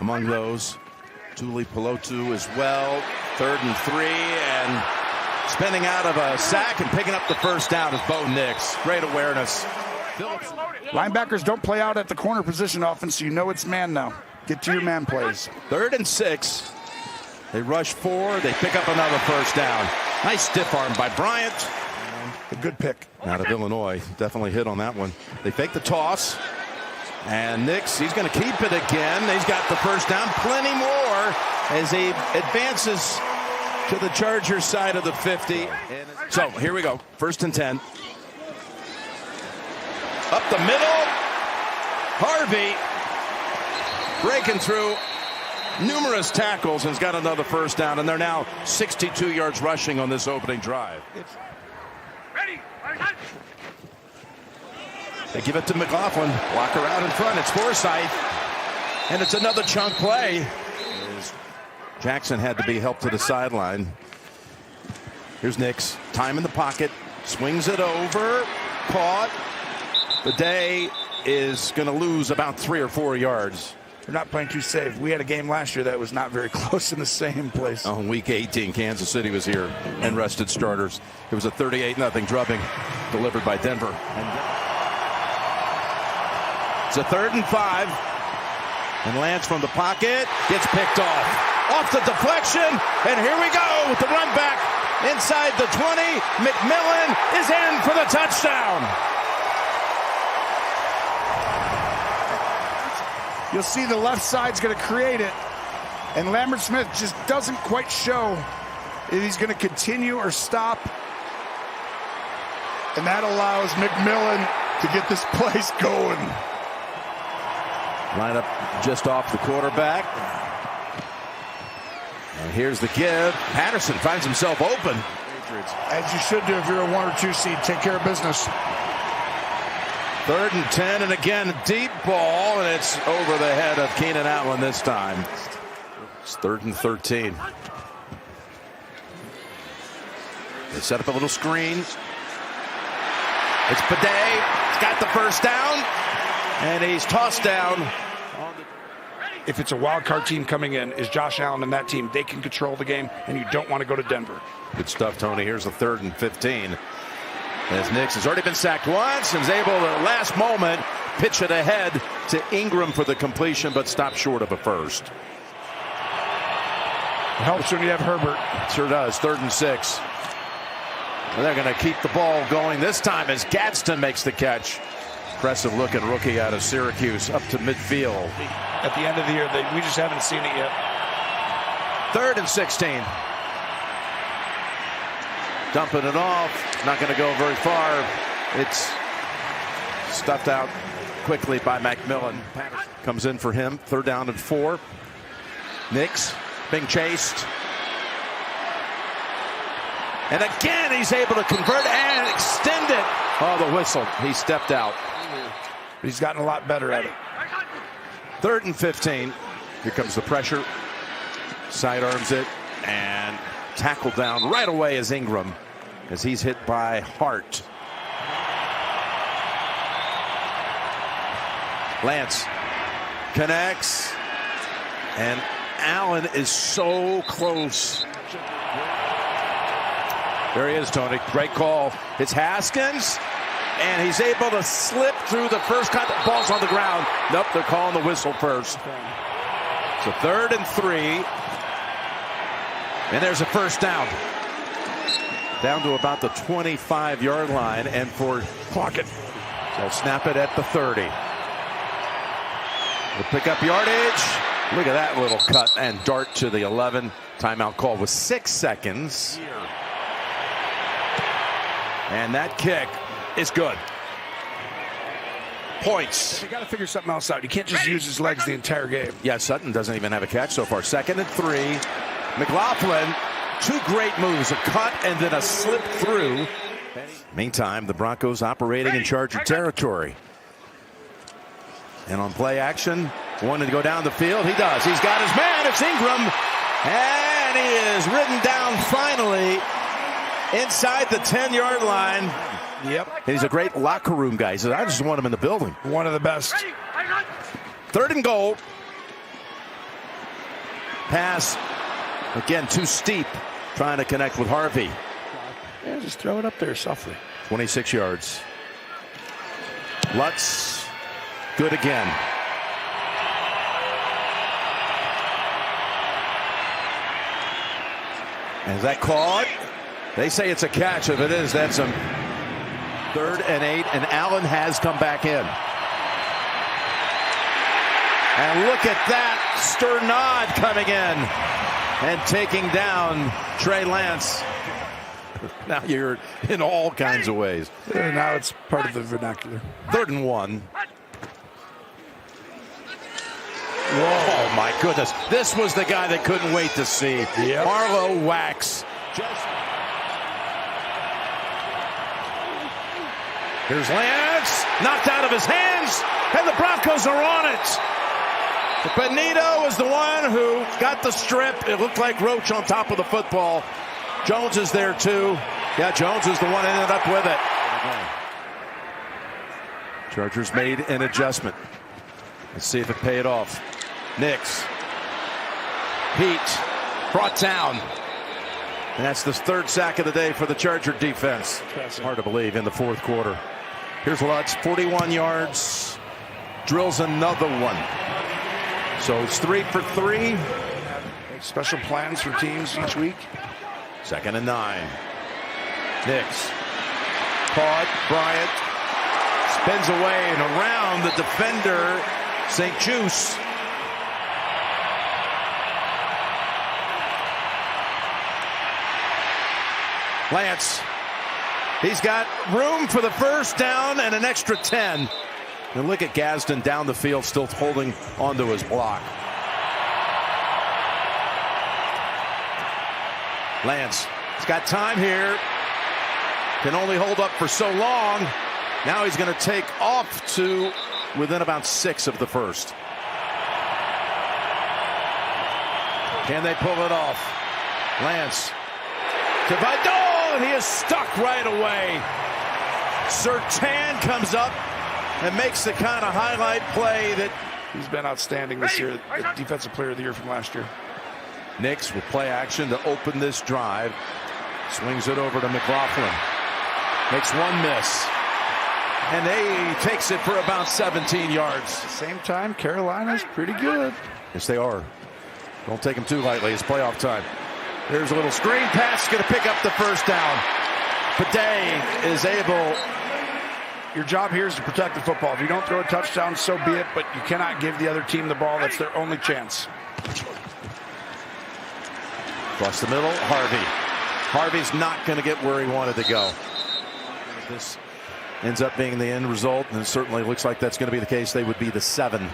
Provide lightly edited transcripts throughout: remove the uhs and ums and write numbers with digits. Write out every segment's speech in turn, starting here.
among those. Tuli Pelotu as well. 3rd and 3, and spinning out of a sack and picking up the first down is Bo Nix. Great awareness. Linebackers don't play out at the corner position often, so you know it's man now. Get to your man plays. 3rd and 6. They rush 4. They pick up another first down. Nice stiff arm by Bryant. A good pick. Out of Illinois. Definitely hit on that one. They fake the toss. And Nix, he's going to keep it again. He's got the first down. Plenty more as he advances to the Chargers side of the 50. So here we go. 1st and 10. Up the middle. Harvey breaking through numerous tackles and has got another first down. And they're now 62 yards rushing on this opening drive. They give it to McLaughlin. Blocker out in front. It's Forsythe. And it's another chunk play. Jackson had to be helped to the sideline. Here's Nix. Time in the pocket. Swings it over. Caught. The day is going to lose about 3 or 4 yards. They're not playing too safe. We had a game last year that was not very close in the same place. On week 18, Kansas City was here and rested starters. It was a 38-0 drubbing delivered by Denver. It's a 3rd and 5. And Lance from the pocket gets picked off the deflection. And here we go with the run back inside the 20. McMillan is in for the touchdown. You'll see the left side's going to create it. And Lambert Smith just doesn't quite show if he's going to continue or stop. And that allows McMillan to get this place going. Line up just off the quarterback. And here's the give. Patterson finds himself open. As you should do if you're a 1 or 2 seed. Take care of business. 3rd and 10, and again, a deep ball, and it's over the head of Keenan Allen this time. It's 3rd and 13. They set up a little screen. It's Bidet. He's got the first down, and he's tossed down. If it's a wild card team coming in, is Josh Allen and that team, they can control the game, and you don't want to go to Denver. Good stuff, Tony. Here's the 3rd and 15. As Nix has already been sacked once and is able to, last moment, pitch it ahead to Ingram for the completion, but stopped short of a first. It helps when you have Herbert. Sure does. 3rd and 6. And they're going to keep the ball going this time as Gadsden makes the catch. Impressive looking rookie out of Syracuse up to midfield. At the end of the year, we just haven't seen it yet. 3rd and 16. Dumping it off. Not going to go very far. It's stuffed out quickly by McMillan. Comes in for him. 3rd down and 4. Nix being chased. And again, he's able to convert and extend it. Oh, the whistle. He stepped out. He's gotten a lot better at it. 3rd and 15. Here comes the pressure. Sidearms it. And tackled down right away is Ingram as he's hit by Hart. Lance connects. And Allen is so close. There he is, Tony. Great call. It's Haskins. And he's able to slip through the first cut. The ball's on the ground. Nope, they're calling the whistle first. So 3rd and 3. And there's a first down. Down to about the 25-yard line. And for Plunkett. So snap it at the 30. We'll pick up yardage. Look at that little cut and dart to the 11. Timeout call with 6 seconds. And that kick is good. Points. You got to figure something else out. You can't just use his legs the entire game. Yeah, Sutton doesn't even have a catch so far. 2nd and 3. McLaughlin, 2 great moves, a cut and then a slip through. Meantime, the Broncos operating in Charger territory. And on play action, wanting to go down the field. He does. He's got his man. It's Ingram. And he is ridden down finally inside the 10-yard line. Yep. And he's a great locker room guy. He says, I just want him in the building. One of the best. 3rd and goal. pass. Again, too steep. Trying to connect with Harvey. Yeah, just throw it up there softly. 26 yards. Lutz. Good again. And is that caught? They say it's a catch. If it is, that's a 3rd and 8. And Allen has come back in. And look at that. Sternad coming in and taking down Trey Lance. Now you're in all kinds of ways. Yeah, now it's part of the vernacular. 3rd and 1. Oh, my goodness. This was the guy that couldn't wait to see. Yep. Marlowe Wax. Here's Lance. Knocked out of his hands. And the Broncos are on it. Benito is the one who got the strip. It looked like Roach on top of the football. Jones is there too. Yeah, Jones is the one that ended up with it. Chargers made an adjustment. Let's see if it paid off. Nix. Pete brought down. And that's the 3rd sack of the day for the Charger defense. Hard to believe in the 4th quarter. Here's Lutz, 41 yards. Drills another one. So it's 3 for 3. Special plans for teams each week. 2nd and 9. Nix. Caught. Bryant spins away and around the defender, St. Juice. Lance. He's got room for the first down and an extra 10. And look at Gadsden down the field, still holding onto his block. Lance has got time here. Can only hold up for so long. Now he's going to take off to within about 6 of the first. Can they pull it off? Lance to Vidal, and he is stuck right away. Sertan comes up and makes the kind of highlight play that he's been outstanding this year. The defensive player of the year from last year. Nix will play action to open this drive. Swings it over to McLaughlin. Makes one miss. And he takes it for about 17 yards. Same time, Carolina's pretty good. Yes, they are. Don't take them too lightly. It's playoff time. There's a little screen pass. Going to pick up the first down. Paday is able. Your job here is to protect the football. If you don't throw a touchdown, so be it. But you cannot give the other team the ball. That's their only chance. Across the middle, Harvey. Harvey's not going to get where he wanted to go. This ends up being the end result, and it certainly looks like that's going to be the case. They would be the 7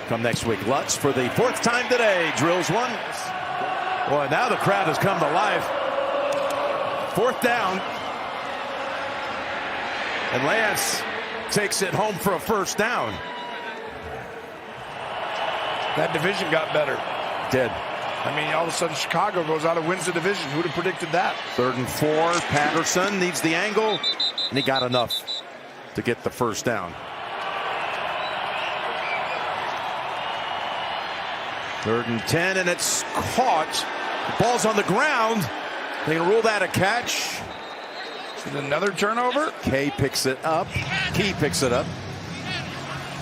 come next week. Lutz for the 4th time today drills one. Boy, now the crowd has come to life. 4th down. And Lance takes it home for a first down. That division got better. Did. I mean, all of a sudden Chicago goes out and wins the division. Who'd have predicted that? 3rd and 4. Patterson needs the angle, and he got enough to get the first down. 3rd and 10, and it's caught. The ball's on the ground. They can rule that a catch. And another turnover. Key picks it up.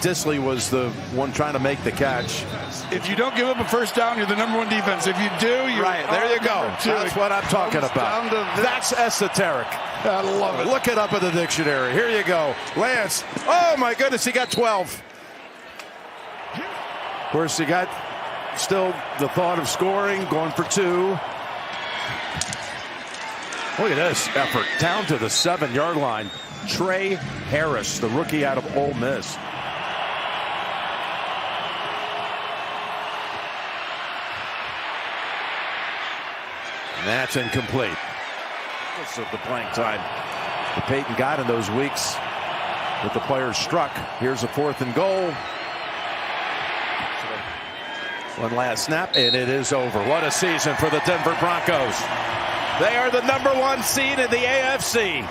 Disley was the one trying to make the catch. If you don't give up a first down, you're the #1 defense. If you do, you're right. There you go. That's what I'm talking about. That's esoteric. I love it. Look it up in the dictionary. Here you go. Lance. Oh my goodness, he got 12. Of course, he got still the thought of scoring, going for 2. Look at this effort down to the 7-yard line. Trey Harris, the rookie out of Ole Miss. And that's incomplete. Of the playing time that Peyton got in those weeks that the players struck. Here's a 4th and goal. One last snap, and it is over. What a season for the Denver Broncos. They are the #1 seed in the AFC.